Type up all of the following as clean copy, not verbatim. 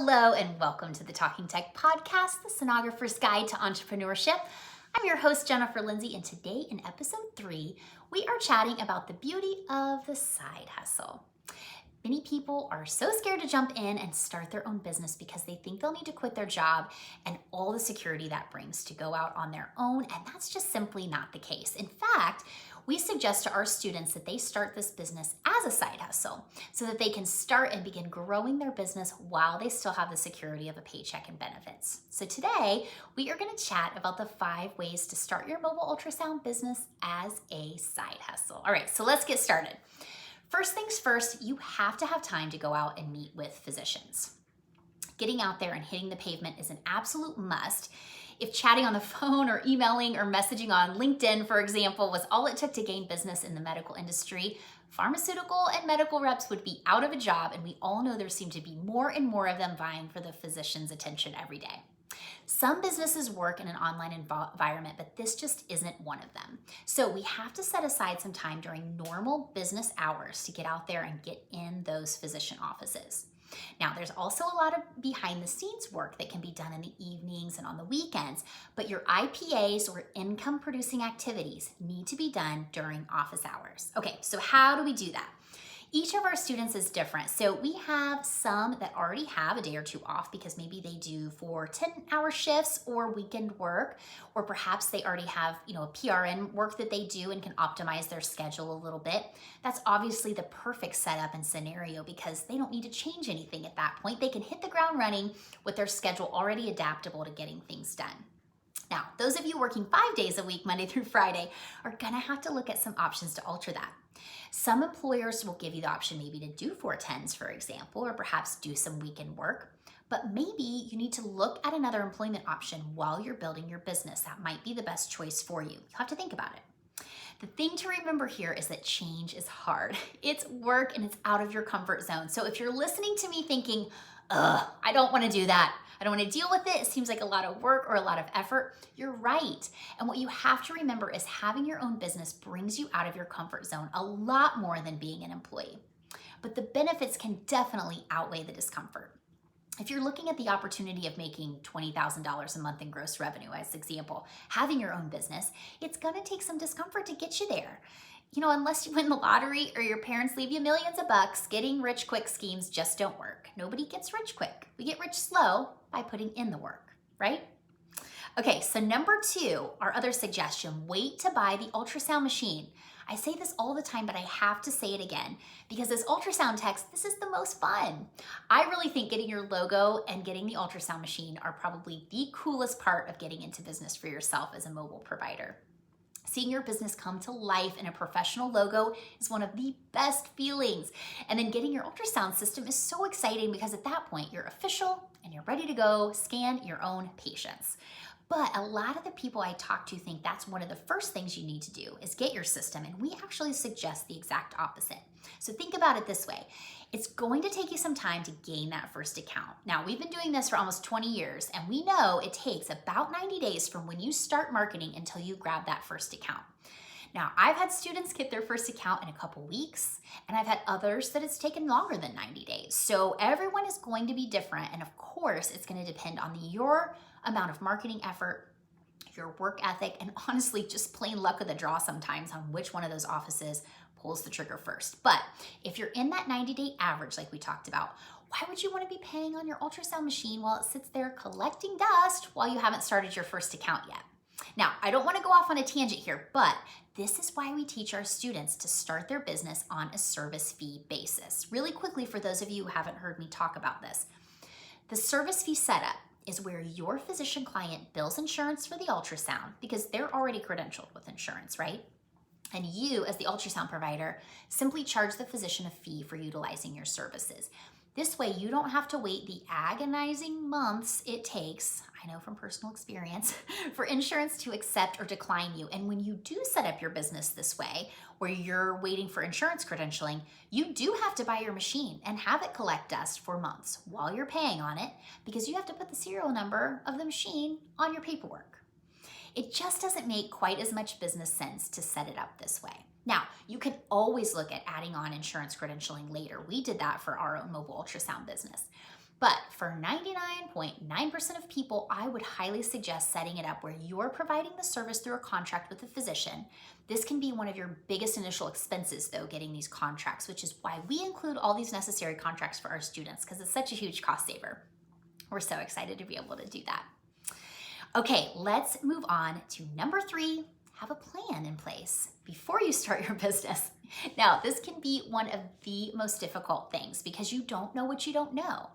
Hello and welcome to the Talking Tech Podcast, the sonographer's guide to entrepreneurship. I'm your host, Jennifer Lindsay, and today in episode 3, we are chatting about the beauty of the side hustle. Many people are so scared to jump in and start their own business because they think they'll need to quit their job and all the security that brings to go out on their own, and that's just simply not the case. In fact, we suggest to our students that they start this business as a side hustle so that they can start and begin growing their business while they still have the security of a paycheck and benefits. So today, we are going to chat about the 5 ways to start your mobile ultrasound business as a side hustle. All right, so let's get started. First things first, you have to have time to go out and meet with physicians. Getting out there and hitting the pavement is an absolute must. If chatting on the phone or emailing or messaging on LinkedIn, for example, was all it took to gain business in the medical industry, pharmaceutical and medical reps would be out of a job, and we all know there seem to be more and more of them vying for the physician's attention every day. Some businesses work in an online environment, but this just isn't one of them. So we have to set aside some time during normal business hours to get out there and get in those physician offices. Now, there's also a lot of behind the scenes work that can be done in the evenings and on the weekends, but your IPAs or income producing activities need to be done during office hours. Okay, so how do we do that? Each of our students is different. So we have some that already have a day or 2 off because maybe they do 4 10-hour shifts or weekend work, or perhaps they already have, a PRN work that they do and can optimize their schedule a little bit. That's obviously the perfect setup and scenario because they don't need to change anything at that point. They can hit the ground running with their schedule already adaptable to getting things done. Now, those of you working 5 days a week, Monday through Friday, are gonna have to look at some options to alter that. Some employers will give you the option maybe to do 4 10s, for example, or perhaps do some weekend work. But maybe you need to look at another employment option while you're building your business. That might be the best choice for you. You have to think about it. The thing to remember here is that change is hard. It's work and it's out of your comfort zone. So if you're listening to me thinking, I don't want to do that, I don't want to deal with it seems like a lot of work or a lot of effort, you're right. And what you have to remember is having your own business brings you out of your comfort zone a lot more than being an employee. But the benefits can definitely outweigh the discomfort. If you're looking at the opportunity of making $20,000 a month in gross revenue, as an example, having your own business, it's going to take some discomfort to get you there. Unless you win the lottery or your parents leave you millions of bucks, getting rich quick schemes just don't work. Nobody gets rich quick. We get rich slow by putting in the work, right? Okay, so number 2, our other suggestion, wait to buy the ultrasound machine. I say this all the time, but I have to say it again because as ultrasound techs, this is the most fun. I really think getting your logo and getting the ultrasound machine are probably the coolest part of getting into business for yourself as a mobile provider. Seeing your business come to life in a professional logo is one of the best feelings. And then getting your ultrasound system is so exciting because at that point, you're official and you're ready to go scan your own patients. But a lot of the people I talk to think that's one of the first things you need to do is get your system, and we actually suggest the exact opposite. So think about it this way. It's going to take you some time to gain that first account. Now, we've been doing this for almost 20 years, and we know it takes about 90 days from when you start marketing until you grab that first account. Now, I've had students get their first account in a couple weeks, and I've had others that it's taken longer than 90 days. So everyone is going to be different, and of course, it's going to depend on your amount of marketing effort, your work ethic, and honestly, just plain luck of the draw sometimes on which one of those offices pulls the trigger first. But if you're in that 90-day average, like we talked about, why would you want to be paying on your ultrasound machine while it sits there collecting dust while you haven't started your first account yet? Now, I don't want to go off on a tangent here, but this is why we teach our students to start their business on a service fee basis. Really quickly, for those of you who haven't heard me talk about this, the service fee setup is where your physician client bills insurance for the ultrasound because they're already credentialed with insurance, right? And you, as the ultrasound provider, simply charge the physician a fee for utilizing your services. This way, you don't have to wait the agonizing months it takes, I know from personal experience, for insurance to accept or decline you. And when you do set up your business this way, where you're waiting for insurance credentialing, you do have to buy your machine and have it collect dust for months while you're paying on it because you have to put the serial number of the machine on your paperwork. It just doesn't make quite as much business sense to set it up this way. Now, you can always look at adding on insurance credentialing later. We did that for our own mobile ultrasound business. But for 99.9% of people, I would highly suggest setting it up where you're providing the service through a contract with a physician. This can be one of your biggest initial expenses, though, getting these contracts, which is why we include all these necessary contracts for our students, because it's such a huge cost saver. We're so excited to be able to do that. Okay, let's move on to number 3. Have a plan in place before you start your business. Now, this can be one of the most difficult things because you don't know what you don't know.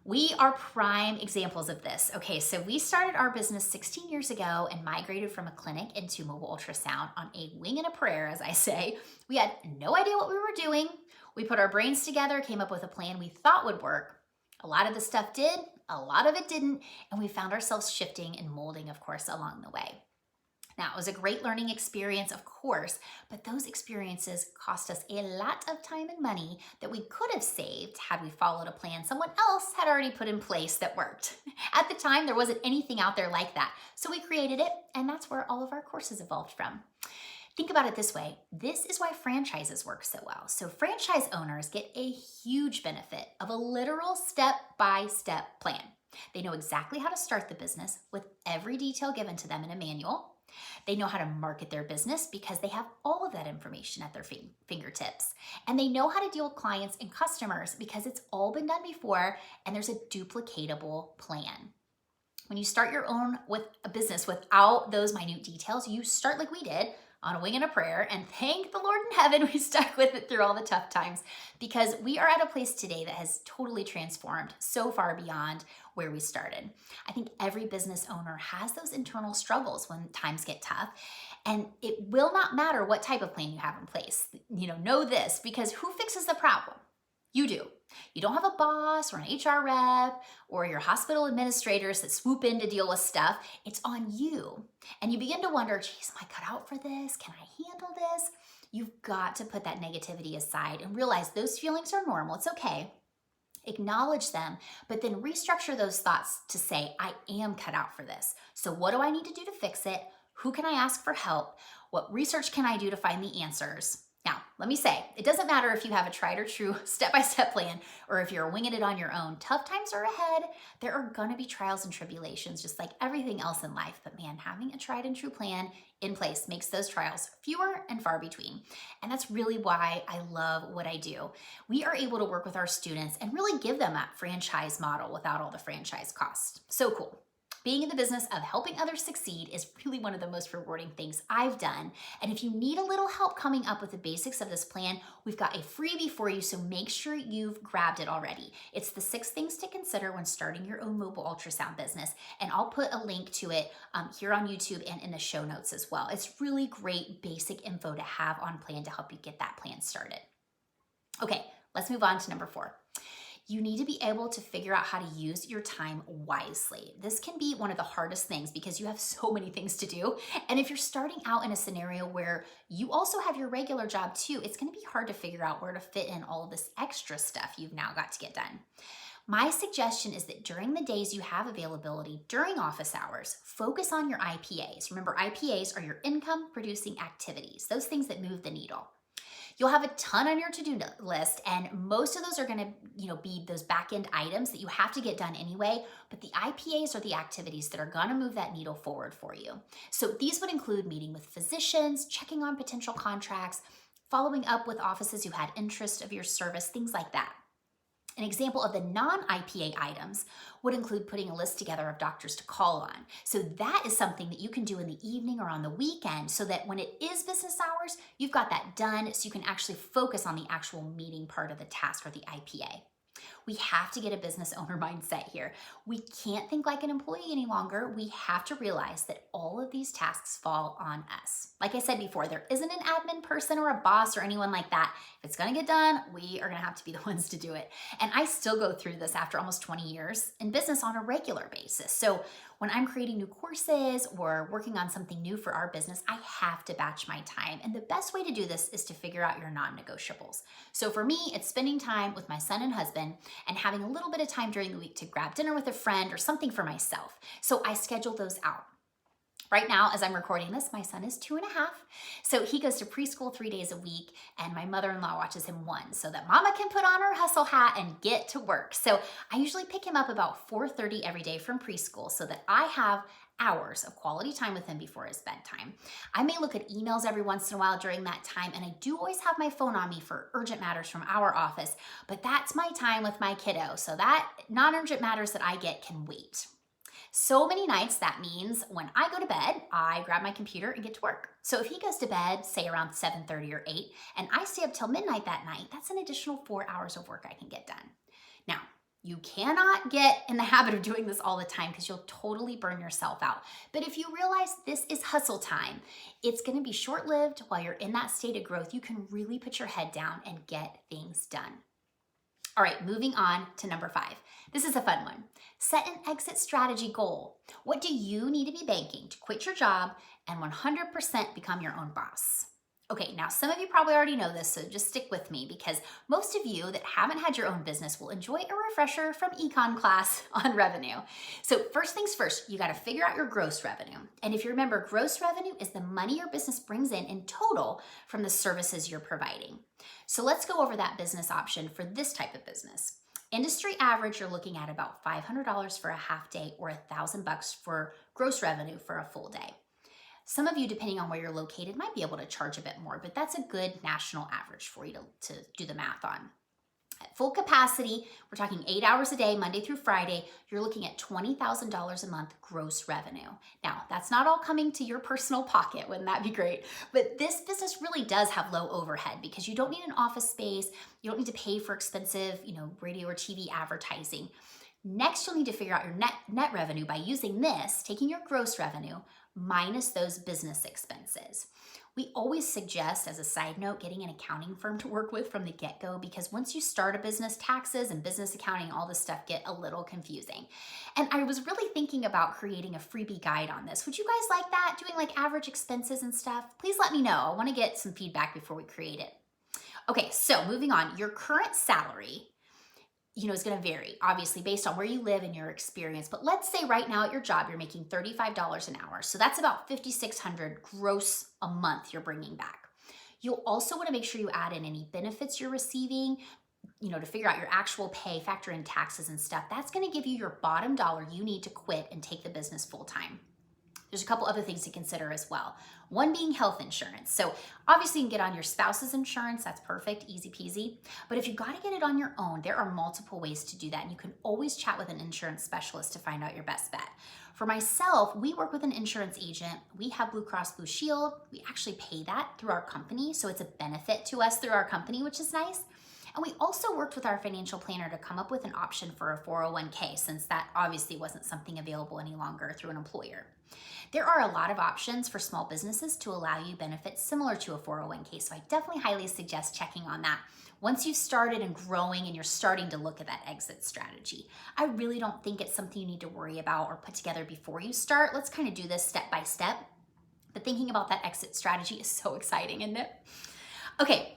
We are prime examples of this. Okay, so we started our business 16 years ago and migrated from a clinic into mobile ultrasound on a wing and a prayer, as I say. We had no idea what we were doing. We put our brains together, came up with a plan we thought would work. A lot of the stuff did, a lot of it didn't, and we found ourselves shifting and molding, of course, along the way. Now, it was a great learning experience, of course, but those experiences cost us a lot of time and money that we could have saved had we followed a plan someone else had already put in place that worked. At the time, there wasn't anything out there like that, so we created it, and that's where all of our courses evolved from. Think about it this way. This is why franchises work so well. So franchise owners get a huge benefit of a literal step-by-step plan. They know exactly how to start the business with every detail given to them in a manual. They know how to market their business because they have all of that information at their fingertips. And they know how to deal with clients and customers because it's all been done before and there's a duplicatable plan. When you start your own with a business without those minute details, you start like we did, on a wing and a prayer, and thank the Lord in heaven we stuck with it through all the tough times, because we are at a place today that has totally transformed so far beyond where we started. I think every business owner has those internal struggles when times get tough, and it will not matter what type of plan you have in place. Know this, because who fixes the problem? You do. You don't have a boss or an HR rep or your hospital administrators that swoop in to deal with stuff. It's on you. And you begin to wonder, geez, am I cut out for this? Can I handle this? You've got to put that negativity aside and realize those feelings are normal. It's okay. Acknowledge them, but then restructure those thoughts to say, I am cut out for this. So what do I need to do to fix it? Who can I ask for help? What research can I do to find the answers? Now, let me say, it doesn't matter if you have a tried or true step-by-step plan or if you're winging it on your own. Tough times are ahead. There are going to be trials and tribulations, just like everything else in life. But man, having a tried and true plan in place makes those trials fewer and far between. And that's really why I love what I do. We are able to work with our students and really give them that franchise model without all the franchise costs. So cool. Being in the business of helping others succeed is really one of the most rewarding things I've done. And if you need a little help coming up with the basics of this plan, we've got a freebie for you, so make sure you've grabbed it already. It's the 6 things to consider when starting your own mobile ultrasound business. And I'll put a link to it here on YouTube and in the show notes as well. It's really great basic info to have on plan to help you get that plan started. Okay, let's move on to number 4. You need to be able to figure out how to use your time wisely. This can be one of the hardest things because you have so many things to do. And if you're starting out in a scenario where you also have your regular job too, it's going to be hard to figure out where to fit in all of this extra stuff you've now got to get done. My suggestion is that during the days you have availability during office hours, focus on your IPAs. Remember, IPAs are your income producing activities, those things that move the needle. You'll have a ton on your to-do list, and most of those are going to, be those back-end items that you have to get done anyway, but the IPAs are the activities that are going to move that needle forward for you. So these would include meeting with physicians, checking on potential contracts, following up with offices who had interest of your service, things like that. An example of the non-IPA items would include putting a list together of doctors to call on. So that is something that you can do in the evening or on the weekend so that when it is business hours, you've got that done so you can actually focus on the actual meeting part of the task or the IPA. We have to get a business owner mindset here. We can't think like an employee any longer. We have to realize that all of these tasks fall on us. Like I said before, there isn't an admin person or a boss or anyone like that. If it's going to get done, we are going to have to be the ones to do it. And I still go through this after almost 20 years in business on a regular basis. So when I'm creating new courses or working on something new for our business, I have to batch my time. And the best way to do this is to figure out your non-negotiables. So for me, it's spending time with my son and husband and having a little bit of time during the week to grab dinner with a friend or something for myself. So I schedule those out. Right now, as I'm recording this, my son is 2.5. So he goes to preschool 3 days a week, and my mother-in-law watches him 1 so that mama can put on her hustle hat and get to work. So I usually pick him up about 4:30 every day from preschool so that I have hours of quality time with him before his bedtime. I may look at emails every once in a while during that time, and I do always have my phone on me for urgent matters from our office, but that's my time with my kiddo. So that non-urgent matters that I get can wait. So many nights that means when I go to bed, I grab my computer and get to work. So if he goes to bed, say around 7:30 or 8, and I stay up till midnight that night, that's an additional 4 hours of work I can get done. Now, you cannot get in the habit of doing this all the time because you'll totally burn yourself out. But if you realize this is hustle time, it's going to be short-lived while you're in that state of growth. You can really put your head down and get things done. All right, moving on to number 5. This is a fun one. Set an exit strategy goal. What do you need to be banking to quit your job and 100% become your own boss? Okay, now some of you probably already know this, so just stick with me because most of you that haven't had your own business will enjoy a refresher from econ class on revenue. So first things first, you gotta figure out your gross revenue. And if you remember, gross revenue is the money your business brings in total from the services you're providing. So let's go over that business option for this type of business. Industry average, you're looking at about $500 for a half day or $1,000 for gross revenue for a full day. Some of you, depending on where you're located, might be able to charge a bit more, but that's a good national average for you to do the math on. At full capacity, we're talking 8 hours a day, Monday through Friday, you're looking at $20,000 a month gross revenue. Now, that's not all coming to your personal pocket, wouldn't that be great? But this business really does have low overhead because you don't need an office space, you don't need to pay for expensive, radio or TV advertising. Next, you'll need to figure out your net revenue by using this, taking your gross revenue minus those business expenses. We always suggest, as a side note, getting an accounting firm to work with from the get-go because once you start a business, taxes and business accounting, all this stuff get a little confusing. And I was really thinking about creating a freebie guide on this. Would you guys like that? Doing like average expenses and stuff? Please let me know. I want to get some feedback before we create it. Okay, so moving on, your current salary is going to vary, obviously, based on where you live and your experience. But let's say right now at your job, you're making $35 an hour. So that's about $5,600 gross a month you're bringing back. You'll also want to make sure you add in any benefits you're receiving, to figure out your actual pay, factor in taxes and stuff. That's going to give you your bottom dollar you need to quit and take the business full time. There's a couple other things to consider as well. One being health insurance. So obviously you can get on your spouse's insurance, that's perfect, easy peasy. But if you gotta get it on your own, there are multiple ways to do that. And you can always chat with an insurance specialist to find out your best bet. For myself, we work with an insurance agent. We have Blue Cross Blue Shield. We actually pay that through our company. So it's a benefit to us through our company, which is nice. And we also worked with our financial planner to come up with an option for a 401k since that obviously wasn't something available any longer through an employer. There are a lot of options for small businesses to allow you benefits similar to a 401k, so I definitely highly suggest checking on that once you've started and growing and you're starting to look at that exit strategy. I really don't think it's something you need to worry about or put together before you start. Let's kind of do this step by step. But thinking about that exit strategy is so exciting, isn't it? Okay.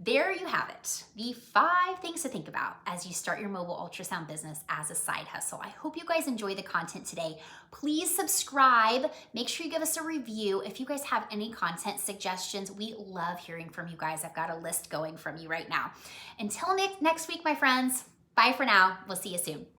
There you have it, the 5 things to think about as you start your mobile ultrasound business as a side hustle. I hope you guys enjoy the content today. Please subscribe. Make sure you give us a review. If you guys have any content suggestions, we love hearing from you guys. I've got a list going from you right now. Until next week, my friends, bye for now. We'll see you soon.